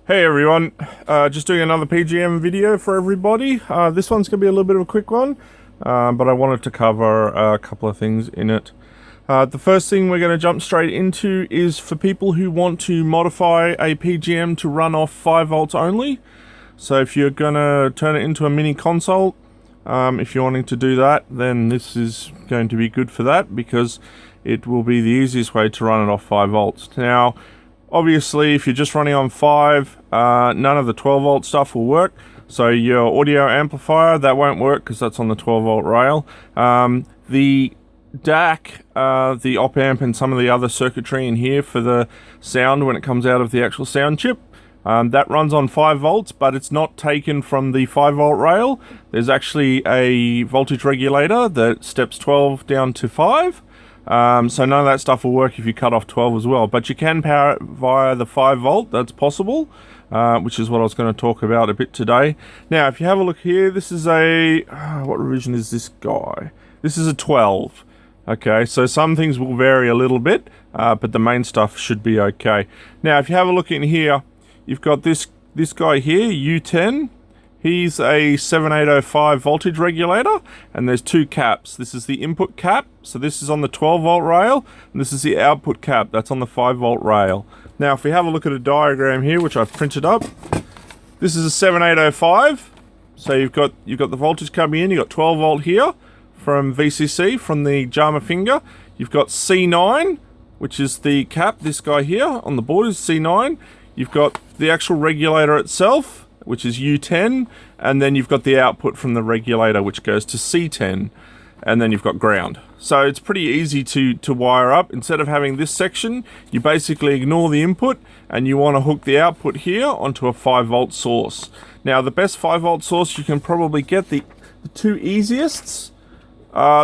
Hey everyone, just doing another PGM video for everybody. This one's going to be a little bit of a quick one, but I wanted to cover a couple of things in it. The first thing we're going to jump straight into is for people who want to modify a PGM to run off 5 volts only. So if you're going to turn it into a mini console, if you're wanting to do that, then this is going to be good for that because it will be the easiest way to run it off 5 volts. Now, obviously, if you're just running on 5, none of the 12 volt stuff will work. So your audio amplifier, that won't work because that's on the 12 volt rail. The DAC, the op amp and some of the other circuitry in here for the sound when it comes out of the actual sound chip, that runs on 5 volts, but it's not taken from the 5 volt rail. There's actually a voltage regulator that steps 12 down to 5. So none of that stuff will work if you cut off 12 as well, but you can power it via the 5 volt, that's possible, which is what I was going to talk about a bit today. Now, if you have a look here, this is a, what revision is this guy? This is a 12. Okay, so some things will vary a little bit, but the main stuff should be okay. Now, if you have a look in here, you've got this guy here, U10. He's a 7805 voltage regulator, and there's 2 caps. This is the input cap, so this is on the 12 volt rail, and this is the output cap, that's on the 5 volt rail. Now, if we have a look at a diagram here, which I've printed up, this is a 7805. So you've got the voltage coming in, you've got 12 volt here from VCC, from the JAMA finger. You've got C9, which is the cap, this guy here on the board is C9. You've got the actual regulator itself, which is U10, and then you've got the output from the regulator, which goes to C10, and then you've got ground. So it's pretty easy to wire up. Instead of having this section, you basically ignore the input, and you want to hook the output here onto a 5 volt source. Now, the best 5 volt source you can probably get, the 2 easiest,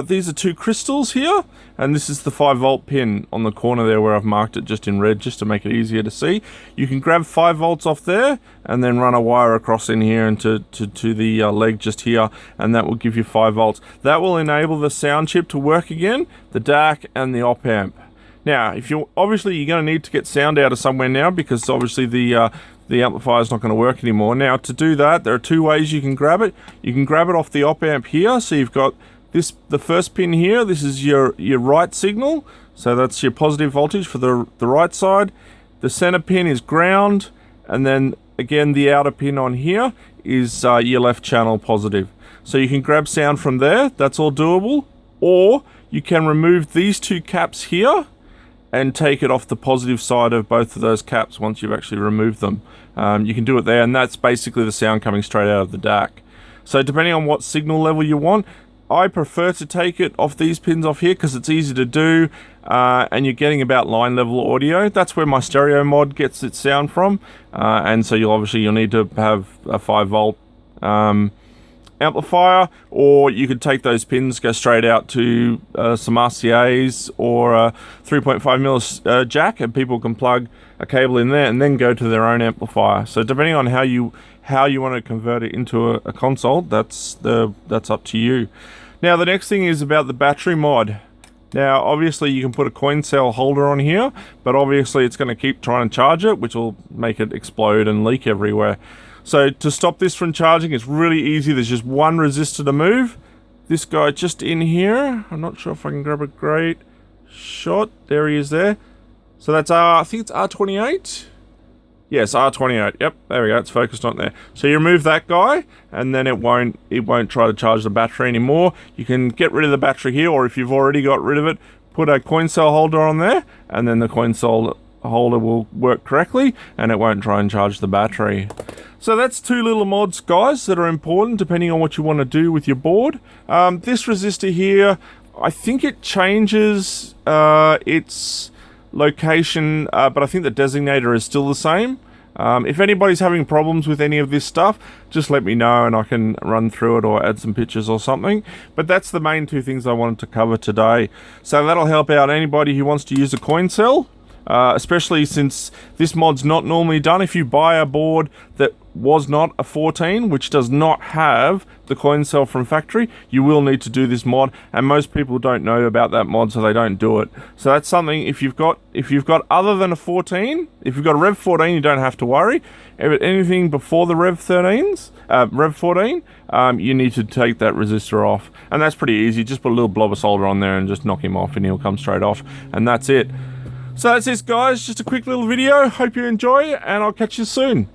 these are 2 crystals here, and this is the 5 volt pin on the corner there where I've marked it just in red just to make it easier to see. You can grab 5 volts off there and then run a wire across in here and to the leg just here, and that will give you 5 volts. That will enable the sound chip to work again, the DAC and the op amp. Now, if you're going to need to get sound out of somewhere now because obviously the amplifier is not going to work anymore. Now, to do that, there are 2 ways you can grab it. You can grab it off the op amp here, so you've got the first pin here, this is your right signal, so that's your positive voltage for the right side. The center pin is ground, and then again the outer pin on here is your left channel positive. So you can grab sound from there, that's all doable, or you can remove these 2 caps here and take it off the positive side of both of those caps once you've actually removed them. You can do it there, and that's basically the sound coming straight out of the DAC. So depending on what signal level you want, I prefer to take it off these pins off here because it's easy to do, and you're getting about line level audio. That's where my stereo mod gets its sound from, and so you'll need to have a 5 volt amplifier, or you could take those pins, go straight out to some RCAs or a 3.5mm jack, and people can plug a cable in there and then go to their own amplifier. So depending on how you want to convert it into a console, that's up to you. Now, the next thing is about the battery mod. Now, obviously you can put a coin cell holder on here, but obviously it's going to keep trying to charge it, which will make it explode and leak everywhere. So to stop this from charging, it's really easy. There's just one resistor to move. This guy just in here. I'm not sure if I can grab a great shot. There he is there. So that's I think it's R28. Yes, R28. Yep, there we go. It's focused on there. So you remove that guy, and then it won't try to charge the battery anymore. You can get rid of the battery here, or if you've already got rid of it, put a coin cell holder on there, and then the coin cell holder will work correctly, and it won't try and charge the battery. So that's 2 little mods, guys, that are important depending on what you want to do with your board. This resistor here, I think it changes its location, but I think the designator is still the same. If anybody's having problems with any of this stuff, just let me know and I can run through it or add some pictures or something. But that's the main 2 things I wanted to cover today. So that'll help out anybody who wants to use a coin cell, especially since this mod's not normally done. If you buy a board that was not a 14, which does not have the coin cell from factory, you will need to do this mod, and most people don't know about that mod, so they don't do it. So that's something, if you've got other than a 14, if you've got a Rev 14, you don't have to worry. If anything before the Rev 13s, Rev 14, you need to take that resistor off, and that's pretty easy. Just put a little blob of solder on there and just knock him off, and he'll come straight off, and that's it. So that's it, guys. Just a quick little video. Hope you enjoy, and I'll catch you soon.